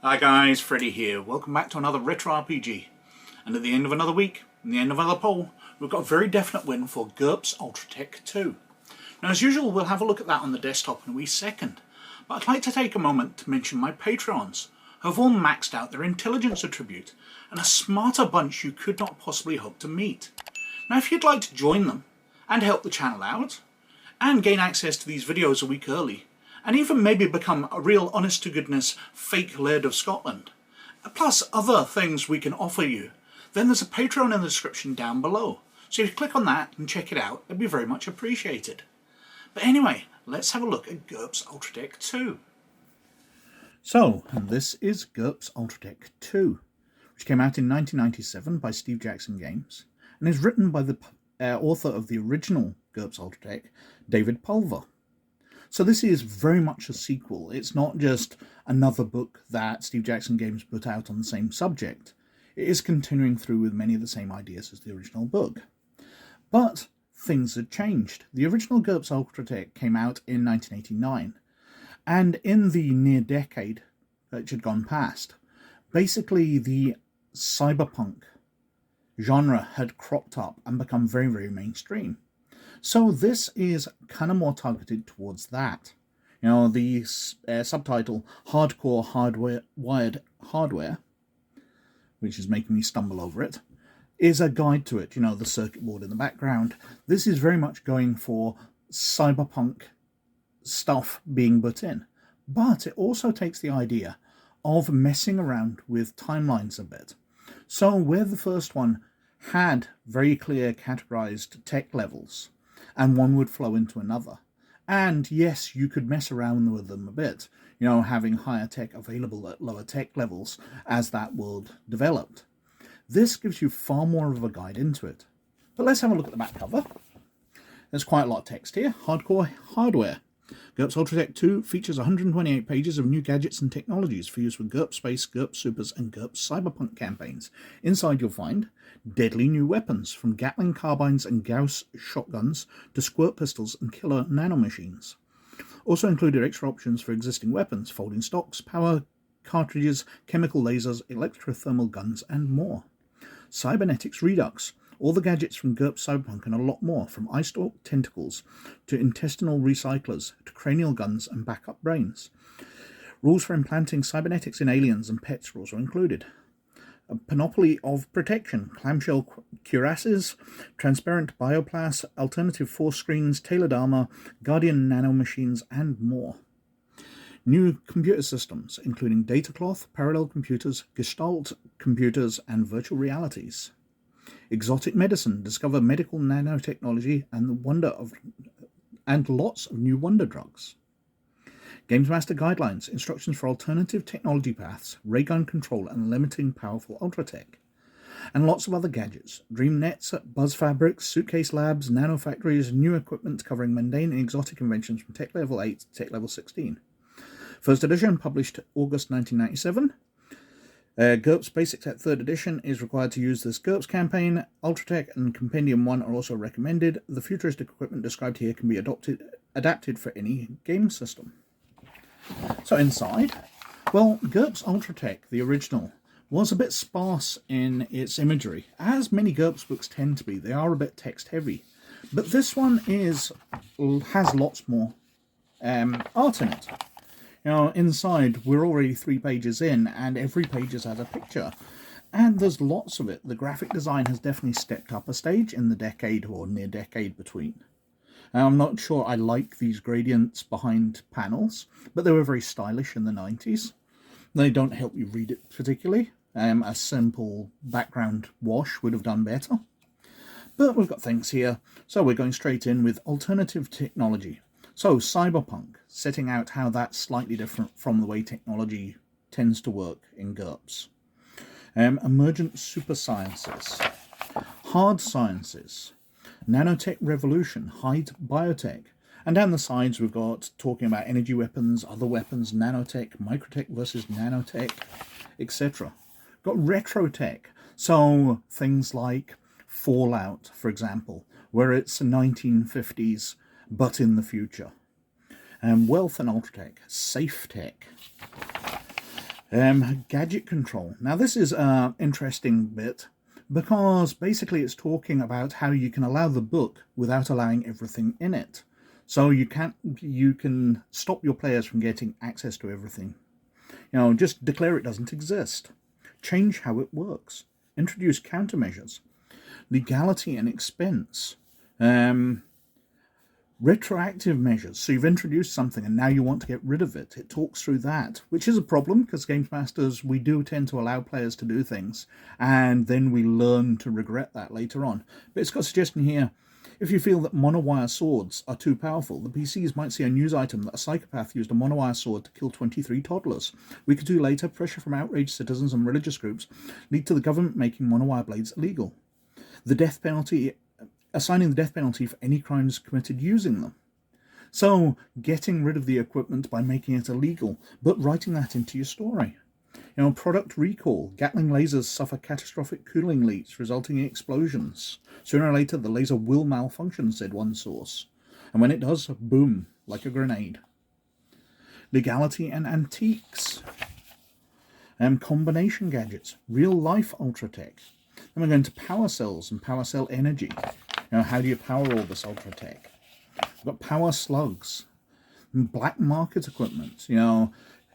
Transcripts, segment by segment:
Hi guys, Freddy here. Welcome back to another Retro RPG. And at the end of another week, and the end of another poll, we've got a very definite win for GURPS Ultra-Tech 2. Now as usual, we'll have a look at that on the desktop in a wee second. But I'd like to take a moment to mention my Patreons, who have all maxed out their intelligence attribute, and a smarter bunch you could not possibly hope to meet. Now if you'd like to join them, and help the channel out, and gain access to these videos a week early, and even maybe become a real honest-to-goodness fake Laird of Scotland, plus other things we can offer you, then there's a Patreon in the description down below. So if you click on that and check it out, it'd be very much appreciated. But anyway, let's have a look at GURPS Ultra-Tech 2. So, this is GURPS Ultra-Tech 2, which came out in 1997 by Steve Jackson Games, and is written by the author of the original GURPS Ultra-Tech, David Pulver. So this is very much a sequel. It's not just another book that Steve Jackson Games put out on the same subject. It is continuing through with many of the same ideas as the original book. But things had changed. The original GURPS Ultra-Tech came out in 1989, and in the near decade which had gone past, basically the cyberpunk genre had cropped up and become very, very mainstream. So this is kind of more targeted towards that. You know, the subtitle, Hardcore Wired Hardware, which is making me stumble over it, is a guide to it. You know, the circuit board in the background. This is very much going for cyberpunk stuff being put in. But it also takes the idea of messing around with timelines a bit. So where the first one had very clear categorized tech levels, and one would flow into another. And yes, you could mess around with them a bit, you know, having higher tech available at lower tech levels as that world developed. This gives you far more of a guide into it. But let's have a look at the back cover. There's quite a lot of text here. Hardcore Hardware. GURPS Ultra-Tech 2 features 128 pages of new gadgets and technologies for use with GURPS Space, GURPS Supers, and GURPS Cyberpunk campaigns. Inside you'll find deadly new weapons, from Gatling carbines and Gauss shotguns to squirt pistols and killer nanomachines. Also included extra options for existing weapons, folding stocks, power cartridges, chemical lasers, electrothermal guns, and more. Cybernetics Redux. All the gadgets from GURPS Cyberpunk and a lot more, from eyestalk tentacles to intestinal recyclers to cranial guns and backup brains. Rules for implanting cybernetics in aliens and pets rules are included. A panoply of protection, clamshell cuirasses, transparent bioplas, alternative force screens, tailored armor, guardian nanomachines, and more. New computer systems, including data cloth, parallel computers, gestalt computers, and virtual realities. Exotic medicine, discover medical nanotechnology and the wonder of, and lots of new wonder drugs. Games Master Guidelines, instructions for alternative technology paths, ray gun control, and limiting powerful ultra-tech. And lots of other gadgets, dream nets, buzz fabrics, suitcase labs, nanofactories, new equipment covering mundane and exotic inventions from tech level 8 to tech level 16. First edition, published August 1997. GURPS Basic Set 3rd edition is required to use this GURPS campaign. Ultra-Tech and Compendium 1 are also recommended. The futuristic equipment described here can be adapted for any game system. So inside, well, GURPS Ultra-Tech, the original, was a bit sparse in its imagery. As many GURPS books tend to be, they are a bit text-heavy. But this one has lots more art in it. You know, inside, we're already 3 pages in, and every page has had a picture. And there's lots of it. The graphic design has definitely stepped up a stage in the decade or near decade between. I'm not sure I like these gradients behind panels, but they were very stylish in the 90s. They don't help you read it particularly. A simple background wash would have done better. But we've got things here, so we're going straight in with alternative technology. So, Cyberpunk, setting out how that's slightly different from the way technology tends to work in GURPS. Emergent super sciences, hard sciences, nanotech revolution, high biotech, and down the sides we've got talking about energy weapons, other weapons, nanotech, microtech versus nanotech, etc. Got retrotech, so things like Fallout, for example, where it's 1950s but in the future. Wealth and Ultra-Tech, Safe Tech. Gadget control. Now this is an interesting bit because basically it's talking about how you can allow the book without allowing everything in it. So you can stop your players from getting access to everything. Just declare it doesn't exist. Change how it works. Introduce countermeasures. Legality and expense. Retroactive measures. So you've introduced something and now you want to get rid of it. It talks through that, which is a problem because Games Masters, we do tend to allow players to do things and then we learn to regret that later on. But it's got a suggestion here. If you feel that monowire swords are too powerful, the PCs might see a news item that a psychopath used a monowire sword to kill 23 toddlers. A week or two later, pressure from outraged citizens and religious groups lead to the government making monowire blades illegal. The death penalty, assigning the death penalty for any crimes committed using them. So, getting rid of the equipment by making it illegal, but writing that into your story. Product recall. Gatling lasers suffer catastrophic cooling leaks, resulting in explosions. Sooner or later, the laser will malfunction, said one source. And when it does, boom, like a grenade. Legality and antiques. Combination gadgets. Real-life Ultra-Tech. Then we're going to power cells and power cell energy. How do you power all this Ultra-Tech? We've got power slugs. And black market equipment.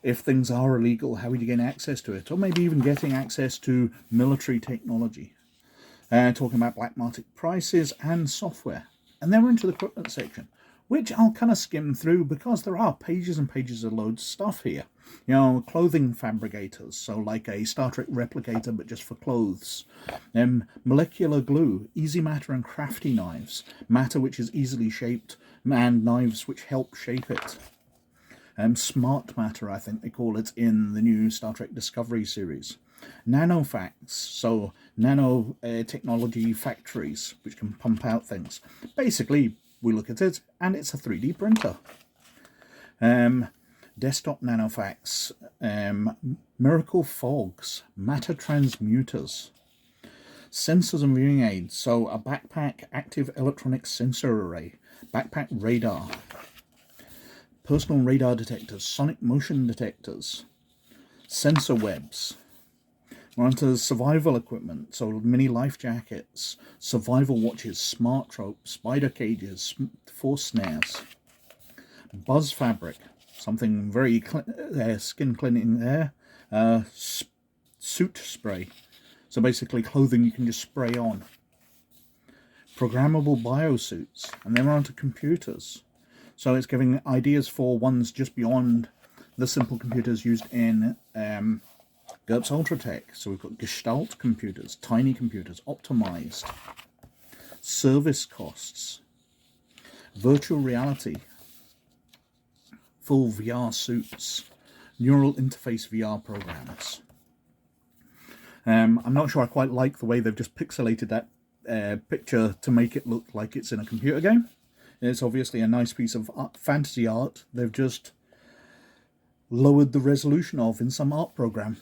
If things are illegal, how would you gain access to it? Or maybe even getting access to military technology. Talking about black market prices and software. And then we're into the equipment section, which I'll kind of skim through because there are pages and pages of loads of stuff here. Clothing fabricators, so like a Star Trek replicator, but just for clothes. Molecular glue, easy matter and crafty knives. Matter which is easily shaped, and knives which help shape it. Smart matter, I think they call it in the new Star Trek Discovery series. Nanofacts, so nanotechnology factories which can pump out things. Basically, we look at it and it's a 3D printer. Desktop nanofacts, miracle fogs, matter transmuters, sensors and viewing aids, so a backpack active electronic sensor array, backpack radar, personal radar detectors, sonic motion detectors, sensor webs. We're onto survival equipment, so mini life jackets, survival watches, smart tropes, spider cages, force snares, buzz fabric, something very skin cleaning there, suit spray, so basically clothing you can just spray on, programmable biosuits, and then we're onto computers. So it's giving ideas for ones just beyond the simple computers used in GURPS Ultra-Tech. So we've got Gestalt computers, tiny computers, optimized, service costs, virtual reality, full VR suits, neural interface VR programs. I'm not sure I quite like the way they've just pixelated that picture to make it look like it's in a computer game. It's obviously a nice piece of fantasy art they've just lowered the resolution of in some art program.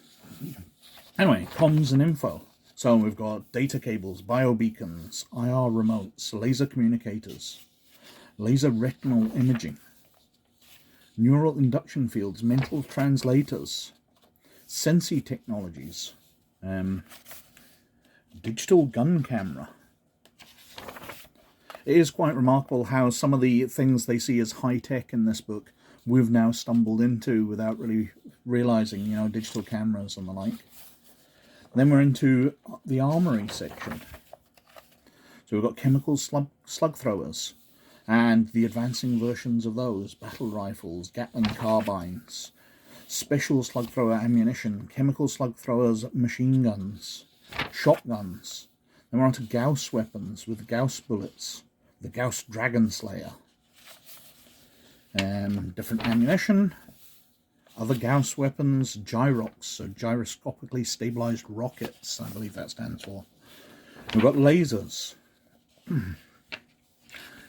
Anyway, comms and info. So we've got data cables, biobeacons, IR remotes, laser communicators, laser retinal imaging, neural induction fields, mental translators, Sensi technologies, digital gun camera. It is quite remarkable how some of the things they see as high-tech in this book we've now stumbled into without really realising, digital cameras and the like. Then we're into the Armory section. So we've got chemical slug throwers and the advancing versions of those, battle rifles, Gatling carbines, special slug thrower ammunition, chemical slug throwers, machine guns, shotguns. Then we're on to Gauss weapons with Gauss bullets, the Gauss Dragon Slayer, different ammunition, other Gauss weapons, gyrox, so gyroscopically stabilized rockets, I believe that stands for. We've got lasers,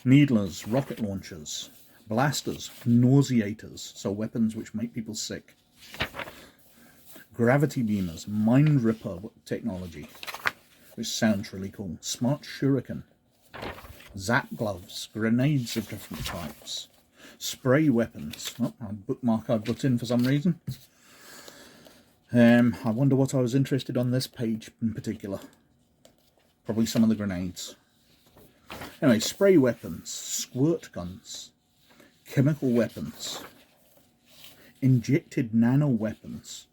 needlers, rocket launchers, blasters, nauseators, so weapons which make people sick, gravity beamers, mind ripper technology, which sounds really cool, smart shuriken, zap gloves, grenades of different types, spray weapons, a bookmark I've put in for some reason, I wonder what I was interested on this page in particular. Probably some of the grenades. Anyway, spray weapons, squirt guns, chemical weapons, injected nano weapons.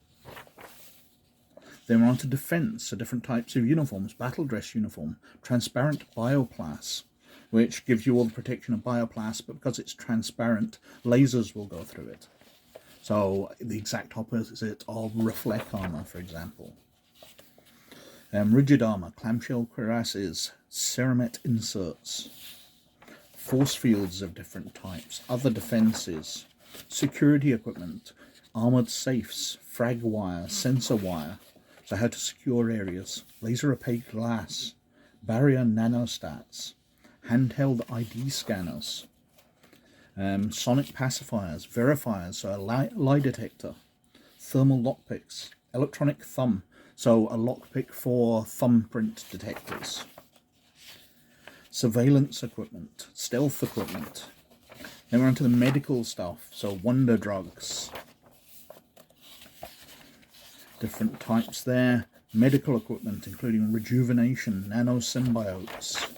Then we're on to defense, so different types of uniforms, battle dress uniform, transparent bioplas, which gives you all the protection of bioplas, but because it's transparent, lasers will go through it. So the exact opposite of reflect armor, for example. Rigid armor, clamshell cuirasses, cermet inserts, force fields of different types, other defenses, security equipment, armored safes, frag wire, sensor wire, so how to secure areas, laser opaque glass, barrier nanostats, handheld ID scanners, sonic pacifiers, verifiers, so a lie detector, thermal lockpicks, electronic thumb, so a lockpick for thumbprint detectors, surveillance equipment, stealth equipment. Then we're onto the medical stuff, so wonder drugs, different types there, medical equipment including rejuvenation, nanosymbiotes.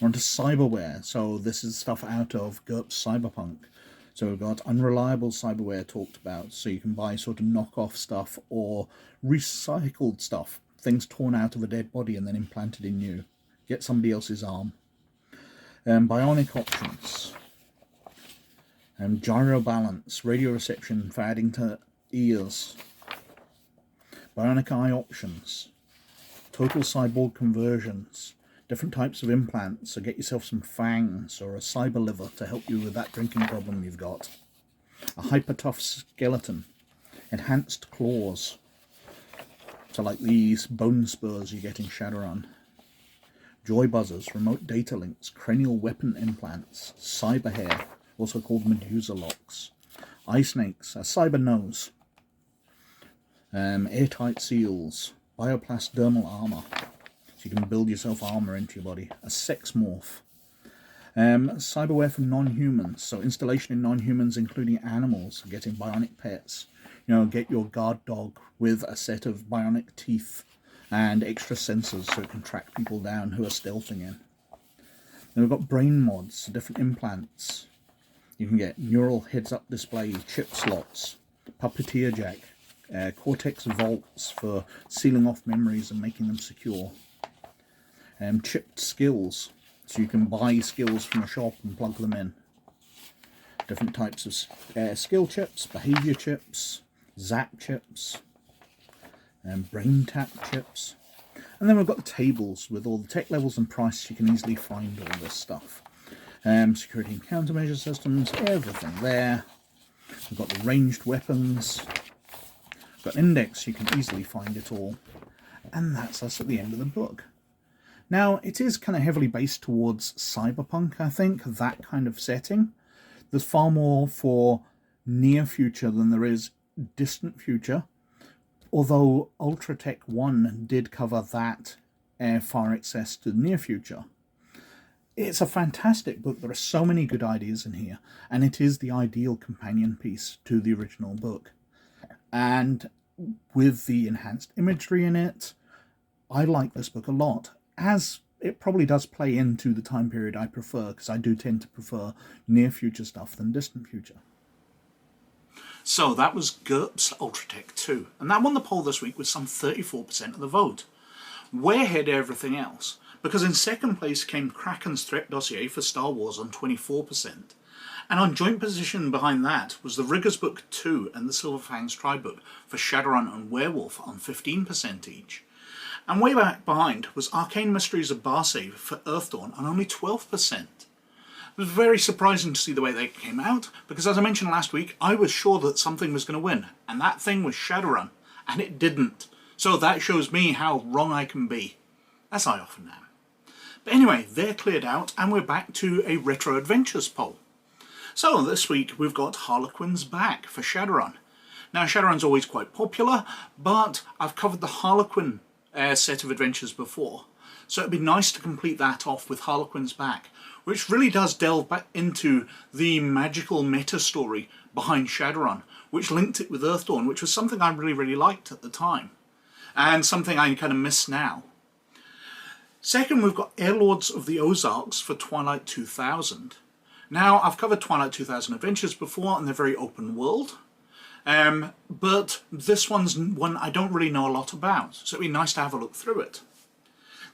We're onto cyberware, so this is stuff out of GURPS Cyberpunk. So we've got unreliable cyberware talked about, so you can buy sort of knockoff stuff or recycled stuff, things torn out of a dead body and then implanted in you. Get somebody else's arm. Bionic options. Gyro balance, radio reception for adding to ears. Bionic eye options. Total cyborg conversions. Different types of implants, so get yourself some fangs or a cyber liver to help you with that drinking problem you've got. A hyper tough skeleton. Enhanced claws. So like these bone spurs you get in Shadowrun. Joy buzzers, remote data links, cranial weapon implants, cyber hair, also called Medusa locks. Eye snakes, a cyber nose. Airtight seals, bioplas dermal armor. So you can build yourself armor into your body. A sex morph. Cyberware for non-humans. So installation in non-humans, including animals. Getting bionic pets. You know, get your guard dog with a set of bionic teeth and extra sensors so it can track people down who are stealthing in. Then we've got brain mods, different implants. You can get neural heads-up display, chip slots, puppeteer jack, cortex vaults for sealing off memories and making them secure. Chipped skills, so you can buy skills from a shop and plug them in. Different types of skill chips, behavior chips, zap chips, brain tap chips. And then we've got the tables with all the tech levels and prices. You can easily find all this stuff. Security and countermeasure systems, everything there. We've got the ranged weapons. We've got an index, you can easily find it all. And that's us at the end of the book. Now, it is kind of heavily based towards cyberpunk, I think, that kind of setting. There's far more for near future than there is distant future, although Ultra-Tech 1 did cover that far excess to the near future. It's a fantastic book. There are so many good ideas in here, and it is the ideal companion piece to the original book. And with the enhanced imagery in it, I like this book a lot, as it probably does play into the time period I prefer, because I do tend to prefer near future stuff than distant future. So that was GURPS Ultra-Tech 2, and that won the poll this week with some 34% of the vote. Way ahead of everything else, because in second place came Kraken's Threat Dossier for Star Wars on 24%, and on joint position behind that was the Rigger's Book 2 and the Silverfang's Tribe Book for Shadowrun and Werewolf on 15% each. And way back behind was Arcane Mysteries of Barsave for Earthdawn on only 12%. It was very surprising to see the way they came out, because as I mentioned last week, I was sure that something was going to win, and that thing was Shadowrun, and it didn't. So that shows me how wrong I can be, as I often am. But anyway, they're cleared out, and we're back to a Retro Adventures poll. So this week we've got Harlequin's back for Shadowrun. Now Shadowrun's always quite popular, but I've covered the Harlequin set of adventures before, so it'd be nice to complete that off with Harlequin's back, which really does delve back into the magical meta story behind Shadowrun, which linked it with Earthdawn, which was something I really liked at the time, and something I kind of miss now. Second, we've got Airlords of the Ozarks for Twilight 2000. Now, I've covered Twilight 2000 adventures before, and they're very open world. But this one's one I don't really know a lot about, so it'd be nice to have a look through it.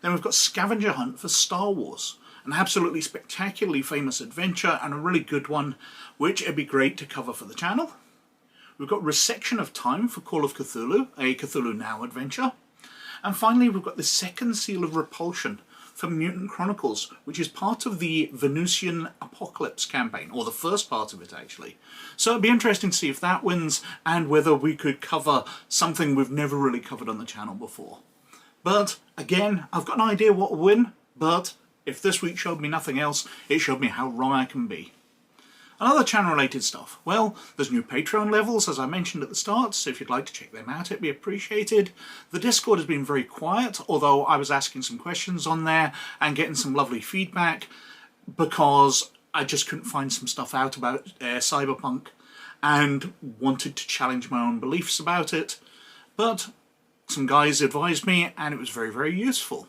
Then we've got Scavenger Hunt for Star Wars, an absolutely spectacularly famous adventure and a really good one, which it'd be great to cover for the channel. We've got Resection of Time for Call of Cthulhu, a Cthulhu Now adventure. And finally, we've got the second Seal of Repulsion for Mutant Chronicles, which is part of the Venusian Apocalypse campaign, or the first part of it actually. So it'd be interesting to see if that wins and whether we could cover something we've never really covered on the channel before. But again, I've got an idea what will win, but if this week showed me nothing else, it showed me how wrong I can be. Another channel-related stuff. Well, there's new Patreon levels, as I mentioned at the start, so if you'd like to check them out, it'd be appreciated. The Discord has been very quiet, although I was asking some questions on there and getting some lovely feedback, because I just couldn't find some stuff out about Cyberpunk and wanted to challenge my own beliefs about it. But some guys advised me, and it was very useful.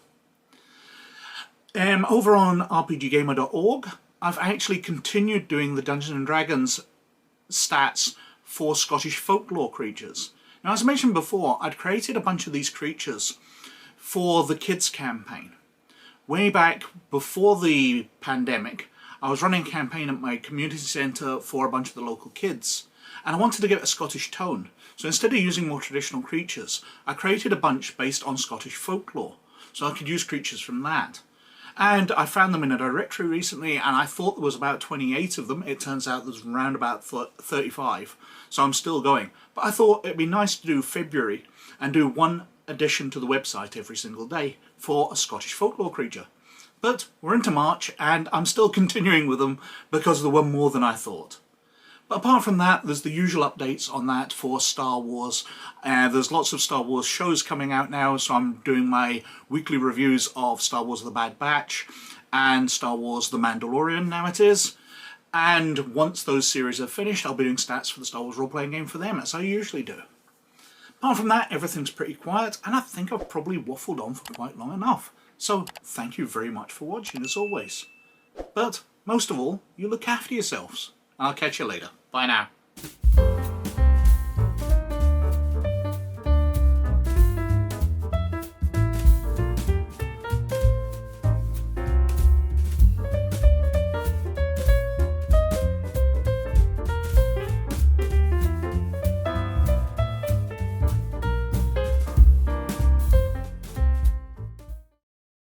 Over on rpggamer.org, I've actually continued doing the Dungeons & Dragons stats for Scottish folklore creatures. Now, as I mentioned before, I'd created a bunch of these creatures for the kids campaign. Way back before the pandemic, I was running a campaign at my community centre for a bunch of the local kids, and I wanted to give it a Scottish tone. So instead of using more traditional creatures, I created a bunch based on Scottish folklore, so I could use creatures from that. And I found them in a directory recently, and I thought there was about 28 of them. It turns out there's around about 35, so I'm still going. But I thought it'd be nice to do February and do one addition to the website every single day for a Scottish folklore creature. But we're into March, and I'm still continuing with them because there were more than I thought. But apart from that, there's the usual updates on that for Star Wars. There's lots of Star Wars shows coming out now, so I'm doing my weekly reviews of Star Wars The Bad Batch and Star Wars The Mandalorian, now it is. And once those series are finished, I'll be doing stats for the Star Wars role-playing game for them, as I usually do. Apart from that, everything's pretty quiet, and I think I've probably waffled on for quite long enough. So thank you very much for watching, as always. But most of all, you look after yourselves. I'll catch you later. Bye now.